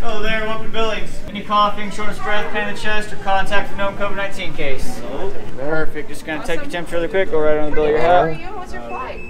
Hello there, welcome to Billings. Any coughing, shortness of breath, pain in the chest, or contact for known COVID-19 case? No. Perfect. Just gonna take your temperature really quick, go right on the bill of your hat. How are you? What's your flight?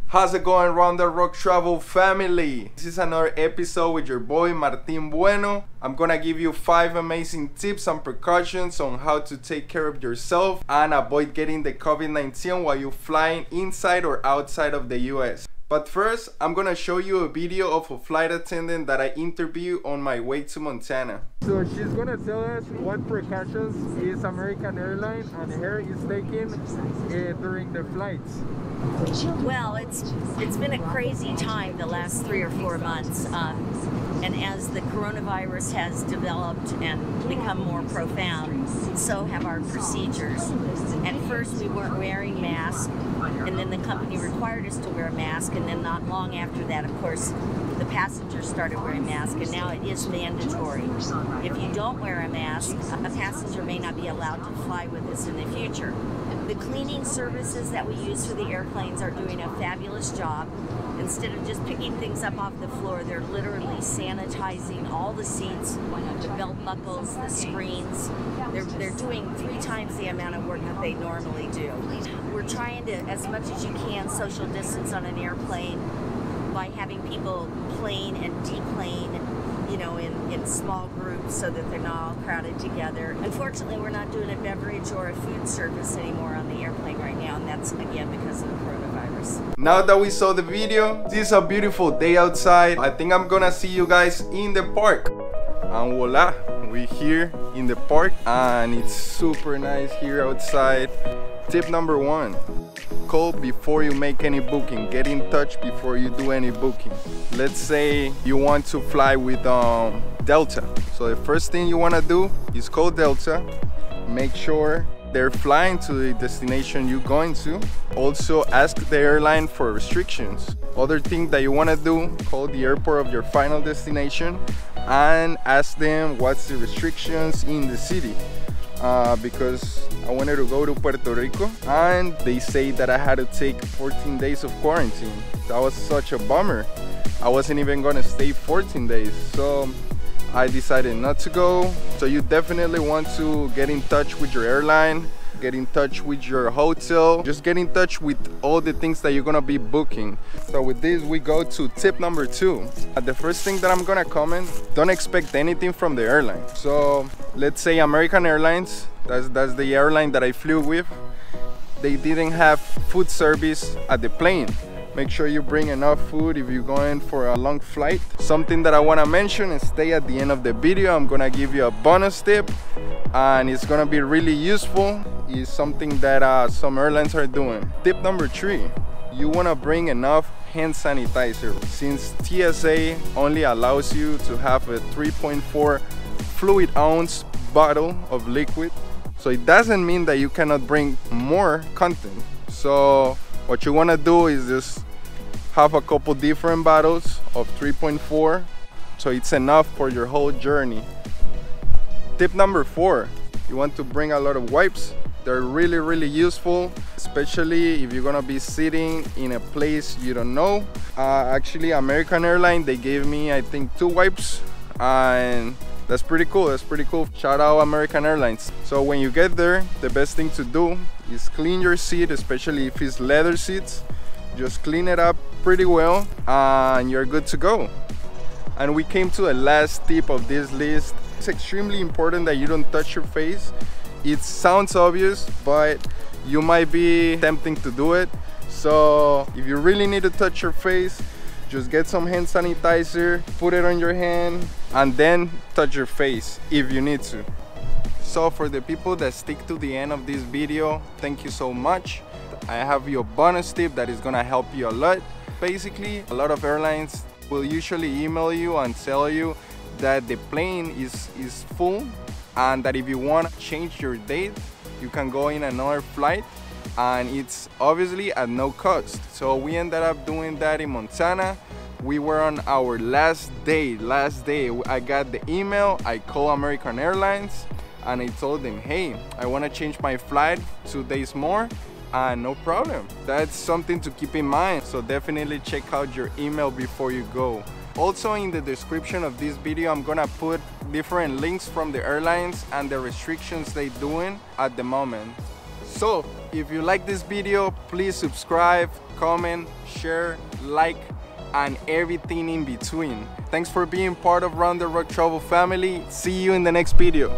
How's it going, Round the Rock Travel family? This is another episode with your boy Martin Bueno. I'm gonna give you 5 amazing tips and precautions on how to take care of yourself and avoid getting the COVID-19 while you're flying inside or outside of the US. But first, I'm gonna show you a video of a flight attendant that I interviewed on my way to Montana. So she's gonna tell us what precautions is American Airlines and her is taking during the flights. Well, it's been a crazy time the last 3 or 4 months, and as the coronavirus has developed and become more profound, so have our procedures. At first we weren't wearing masks, and then the company required us to wear a mask, and then not long after that, of course, the passengers started wearing masks, and now it is mandatory. If you don't wear a mask, a passenger may not be allowed to fly with us in the future. The cleaning services that we use for the airplanes are doing a fabulous job. Instead of just picking things up off the floor, they're literally sanitizing all the seats, the belt buckles, the screens. They're doing 3 times the amount of work that they normally do. We're trying to, as much as you can, social distance on an airplane by having people plane and deplane, you know, in small groups so that they're not all crowded together. Unfortunately, we're not doing a beverage or a food service anymore on the airplane right now, and that's again because of the coronavirus. Now that we saw the video, this is a beautiful day outside. I think I'm gonna see you guys in the park. And voila, we're here in the park and it's super nice here outside. Tip number 1. Call before you make any booking. Get in touch before you do any booking. Let's say you want to fly with Delta. So the first thing you want to do is call Delta. Make sure they're flying to the destination you're going to. Also ask the airline for restrictions. Other thing that you want to do, call the airport of your final destination and ask them what's the restrictions in the city. Because I wanted to go to Puerto Rico and they say that I had to take 14 days of quarantine. That was such a bummer. I wasn't even gonna stay 14 days, so I decided not to go. So you definitely want to get in touch with your airline, get in touch with your hotel, just get in touch with all the things that you're gonna be booking. So with this, we go to tip number 2. The first thing that I'm gonna comment, don't expect anything from the airline. So let's say American Airlines, that's the airline that I flew with, they didn't have food service at the plane. Make sure you bring enough food if you're going for a long flight. Something that I want to mention and stay at the end of the video, I'm gonna give you a bonus tip and it's gonna be really useful. It's something that some airlines are doing. Tip number 3, you want to bring enough hand sanitizer. Since TSA only allows you to have a 3.4 fluid ounce bottle of liquid, so it doesn't mean that you cannot bring more content. So what you want to do is just have a couple different bottles of 3.4, so it's enough for your whole journey. Tip number 4, you want to bring a lot of wipes. They're really useful, especially if you're gonna be sitting in a place you don't know. Actually, American Airlines, they gave me I think 2 wipes, and that's pretty cool. That's pretty cool. Shout out American Airlines. So when you get there, the best thing to do is clean your seat, especially if it's leather seats. Just clean it up pretty well and you're good to go. And we came to the last tip of this list. It's extremely important that you don't touch your face. It sounds obvious, but you might be tempting to do it. So if you really need to touch your face, just get some hand sanitizer, put it on your hand, and then touch your face if you need to. So for the people that stick to the end of this video, thank you so much. I have you a bonus tip that is gonna help you a lot. Basically, a lot of airlines will usually email you and tell you that the plane is full, and that if you want to change your date, you can go in another flight, and it's obviously at no cost. So we ended up doing that in Montana. We were on our last day. I got the email, I called American Airlines and I told them, hey, I want to change my flight 2 days more. No problem. That's something to keep in mind. So definitely check out your email before you go. Also in the description of this video, I'm gonna put different links from the airlines and the restrictions they're doing at the moment. So if you like this video, please subscribe, comment, share, like, and everything in between. Thanks for being part of Round the Rock Travel family. See you in the next video.